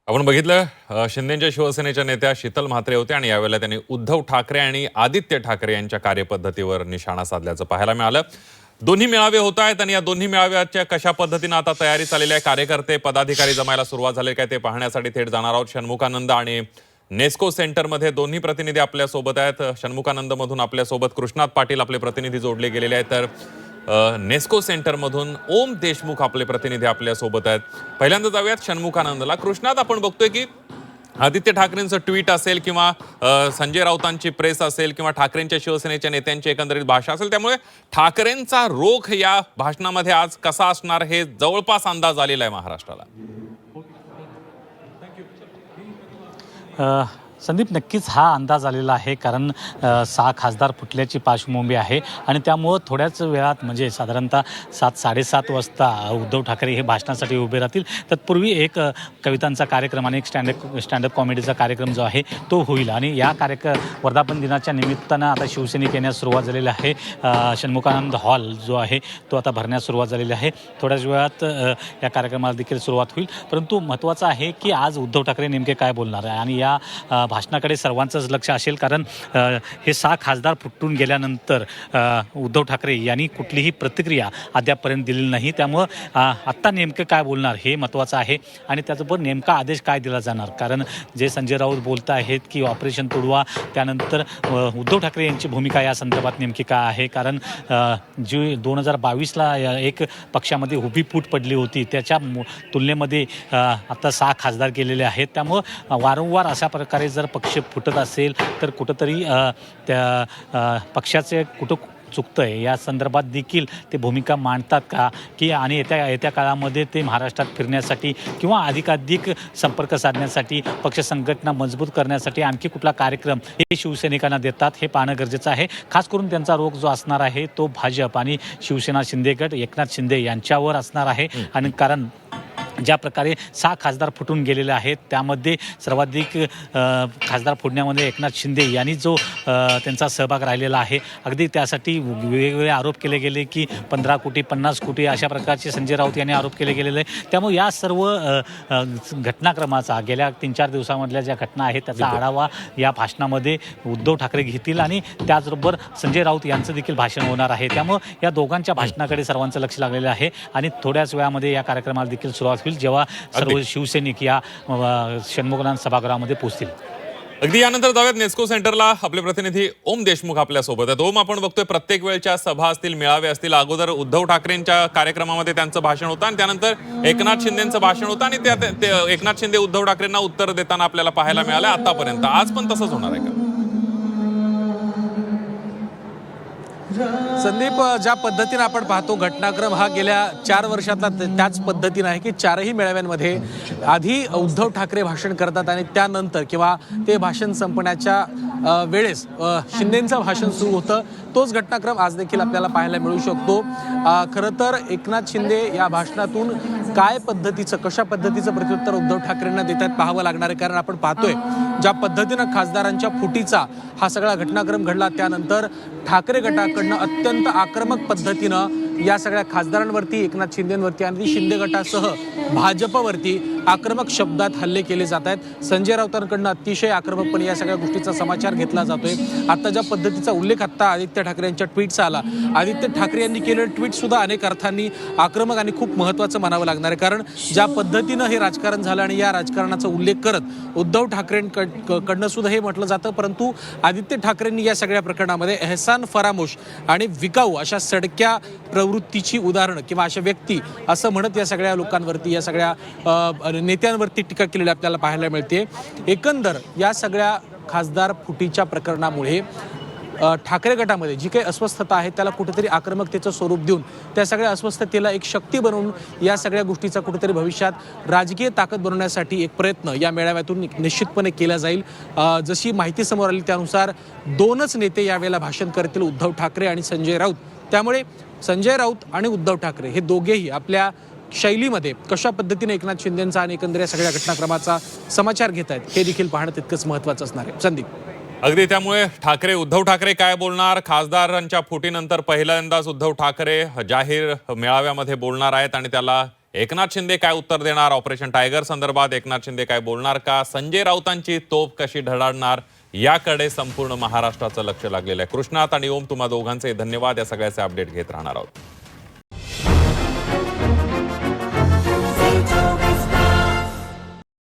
आपण बघितलं शिंदेच्या शिवसेनेच्या नेत्या शीतल म्हात्रे होत्या आणि यावेळेला त्यांनी उद्धव ठाकरे आणि आदित्य ठाकरे यांच्या कार्यपद्धतीवर निशाणा साधल्याचं पाहायला मिळालं। दोन्ही मेळावे होत आहेत आणि या दोन्ही मेळाव्याच्या कशा पद्धतीने आता तयारी चाललेली आहे, कार्यकर्ते पदाधिकारी जमायला सुरुवात झाली काय ते पाहण्यासाठी थेट जाणार आहोत। षण्मुखानंद आणि नेस्को सेंटरमध्ये दोन्ही प्रतिनिधी आपल्या सोबत आहेत। षण्मुखानंद मधून आपल्या सोबत कृष्णात पाटील आपले प्रतिनिधी जोडले गेलेले आहेत, तर नेस्को सेंटर मधून ओम देशमुख आपले प्रतिनिधी आपल्या सोबत आहेत। पहिल्यांदा जाऊयात षण्मुखानंदला। कृष्णात आपण बघतोय की आदित्य ठाकरेंचं ट्विट असेल किंवा संजय राऊतांची प्रेस असेल किंवा ठाकरेंच्या शिवसेनेच्या नेत्यांची एकंदरीत भाषा असेल, त्यामुळे ठाकरेंचा रोख या भाषणामध्ये आज कसा असणार हे जवळपास अंदाज आलेला आहे महाराष्ट्राला। संदीप, नक्कीच हा अंदाज आलेला आहे, कारण 6 खासदार फुटल्याची पार्श्वभूमी आहे आणि त्यामुळं थोड्याच वेळात म्हणजे साधारणतः 7-7:30 वाजता उद्धव ठाकरे हे भाषणासाठी उभे राहतील। तत्पूर्वी एक कवितांचा कार्यक्रम आणि एक स्टँडअप कॉमेडीचा कार्यक्रम जो आहे तो होईल आणि या वर्धापन दिनाच्या निमित्तानं आता शिवसैनिक येण्यास सुरुवात झालेली आहे। षण्मुखानंद हॉल जो आहे तो आता भरण्यास सुरुवात झालेली आहे। थोड्याच वेळात या कार्यक्रमाला देखील सुरुवात होईल, परंतु महत्त्वाचं आहे की आज उद्धव ठाकरे नेमके काय बोलणार आहे आणि या भाषणाकडे सर्वांचंच लक्ष असेल, कारण हे 6 खासदार फुटून गेल्यानंतर उद्धव ठाकरे यांनी कुठलीही प्रतिक्रिया अद्यापपर्यंत दिलेली नाही। त्यामुळं आत्ता नेमकं काय बोलणार हे महत्त्वाचं आहे आणि त्याचबरोबर नेमका आदेश काय दिला जाणार, कारण जे संजय राऊत बोलत आहेत की ऑपरेशन तुडवा, त्यानंतर उद्धव ठाकरे यांची भूमिका या संदर्भात नेमकी काय आहे, कारण जी 2022ला एक पक्षामध्ये उभी फूट पडली होती त्याच्या तुलनेमध्ये आता 6 खासदार गेलेले आहेत। त्यामुळं वारंवार अशा प्रकारे जर पक्ष फुटत असेल तर कुठंतरी त्या पक्षाचे कुठं चुकतंय या संदर्भात देखील ते भूमिका मांडतात का, की आणि येत्या काळामध्ये ते महाराष्ट्रात फिरण्यासाठी किंवा अधिकाधिक संपर्क साधण्यासाठी, पक्ष संघटना मजबूत करण्यासाठी आणखी कुठला कार्यक्रम हे शिवसैनिकांना देतात हे पाहणं गरजेचं आहे। खास करून त्यांचा रोख जो असणार आहे तो भाजप आणि शिवसेना शिंदे गट एकनाथ शिंदे यांच्यावर असणार आहे। आणि कारण ज्या प्रकारे 6 खासदार फुटून गेलेले आहेत त्यामध्ये सर्वाधिक खासदार फुटण्यामध्ये एकनाथ शिंदे यांनी जो त्यांचा सहभाग राहिलेला आहे। अगदी त्यासाठी वेगवेगळे आरोप केले गेले की 15 कोटी 50 कोटी अशा प्रकारचे संजय राऊत यांनी आरोप केले गेलेले आहे। त्यामुळे या सर्व घटनाक्रमाचा गेल्या 3-4 दिवसामधल्या ज्या घटना आहेत त्याचा आढावा या भाषणामध्ये उद्धव ठाकरे घेतील आणि त्याचबरोबर संजय राऊत यांचं देखील भाषण होणार आहे। त्यामुळे या दोघांच्या भाषणाकडे सर्वांचं लक्ष लागलेलं आहे आणि थोड्याच वेळामध्ये या कार्यक्रमाला देखील सुरुवात होईल जेव्हा सर्व शिवसैनिक या षण्मुखानंद सभागृहामध्ये पोहोचतील। अगदी यानंतर जाऊयात नेस्को सेंटरला। आपले प्रतिनिधी ओम देशमुख आपल्या सोबत आहेत। ओम, आपण बघतोय प्रत्येक वेळच्या सभा असतील, मेळावे असतील, अगोदर उद्धव ठाकरेंच्या कार्यक्रमामध्ये त्यांचं भाषण होतं आणि त्यानंतर एकनाथ शिंदेंचं भाषण होतं आणि त्यात एकनाथ शिंदे उद्धव ठाकरेंना उत्तर देताना आपल्याला पाहायला मिळालं आतापर्यंत। आज पण तसंच होणार आहे का? संदीप, ज्या पद्धतीने आपण पाहतो घटनाक्रम हा गेल्या 4 वर्षातला त्याच पद्धतीने आहे की 4ही मेळाव्यांमध्ये आधी उद्धव ठाकरे भाषण करतात आणि त्यानंतर किंवा ते भाषण संपण्याच्या वेळेस शिंदेंचं भाषण सुरू होतं। तोच घटनाक्रम आज देखील आपल्याला पाहायला मिळू शकतो। खरं तर एकनाथ शिंदे या भाषणातून कशा पद्धतीचं प्रत्युत्तर उद्धव ठाकरेंना देतात पाहावं लागणार आहे, कारण आपण पाहतोय ज्या पद्धतीनं खासदारांच्या फुटीचा हा सगळा घटनाक्रम घडला त्यानंतर ठाकरे गटाकडनं अत्यंत आक्रमक पद्धतीनं या सगळ्या खासदारांवरती, एकनाथ शिंदेंवरती आणि शिंदे गटासह भाजपवरती आक्रमक शब्दात हल्ले केले जात आहेत। संजय राऊतांकडनं अतिशय आक्रमकपणे या सगळ्या गोष्टीचा समाचार घेतला जातोय। आता ज्या पद्धतीचा उल्लेख आता आदित्य ठाकरे यांच्या ट्विटचा आला, आदित्य ठाकरे यांनी केलेलं ट्विट सुद्धा अनेक अर्थांनी आक्रमक आणि खूप महत्त्वाचं म्हणावं लागणार आहे, कारण ज्या पद्धतीनं हे राजकारण झालं आणि या राजकारणाचा उल्लेख करत उद्धव ठाकरेंकडनं सुद्धा हे म्हटलं जातं, परंतु आदित्य ठाकरेंनी या सगळ्या प्रकरणामध्ये एहसान फरामोश आणि विकाऊ अशा सडक्या प्रवृत्तीची उदाहरणं किंवा अशा व्यक्ती असं म्हणत या सगळ्या लोकांवरती, या सगळ्या नेत्यांवरती टीका केलेली आपल्याला पाहायला मिळते। एकंदर या सगळ्या खासदार फुटीच्या प्रकरणामुळे ठाकरे गटामध्ये जी काही अस्वस्थता आहे त्याला कुठेतरी आक्रमकतेचं स्वरूप देऊन त्या सगळ्या अस्वस्थतेला एक शक्ती बनवून या सगळ्या गोष्टीचा कुठेतरी भविष्यात राजकीय ताकद बनवण्यासाठी एक प्रयत्न या मेळाव्यातून निश्चितपणे केला जाईल। जशी माहिती समोर आली त्यानुसार 2च नेते यावेळेला भाषण करतील, उद्धव ठाकरे आणि संजय राऊत। त्यामुळे संजय राऊत आणि उद्धव ठाकरे हे दोघेही आपल्या शैलीमध्ये कशा पद्धतीने एकनाथ शिंदेंचा आणि एकंदर या सगळ्या घटनाक्रमाचा समाचार घेत आहेत हे देखील पाहणं तितकंच महत्त्वाचं असणार आहे। संदीप, अगदी त्यामुळे उद्धव ठाकरे काय बोलणार, खासदारांच्या फुटीनंतर पहिल्यांदाच उद्धव ठाकरे जाहीर मेळाव्यामध्ये बोलणार आहेत आणि त्याला एकनाथ शिंदे काय उत्तर देणार? ऑपरेशन टायगर संदर्भात एकनाथ शिंदे काय बोलणार का? संजय राऊतांची तोफ कशी ढळाडणार? याकडे संपूर्ण महाराष्ट्राचं लक्ष लागलेलं आहे. कृष्णात आणि ओम, तुम्हा दोघांचे धन्यवाद. या सगळ्याचे अपडेट घेत राहणार आहोत.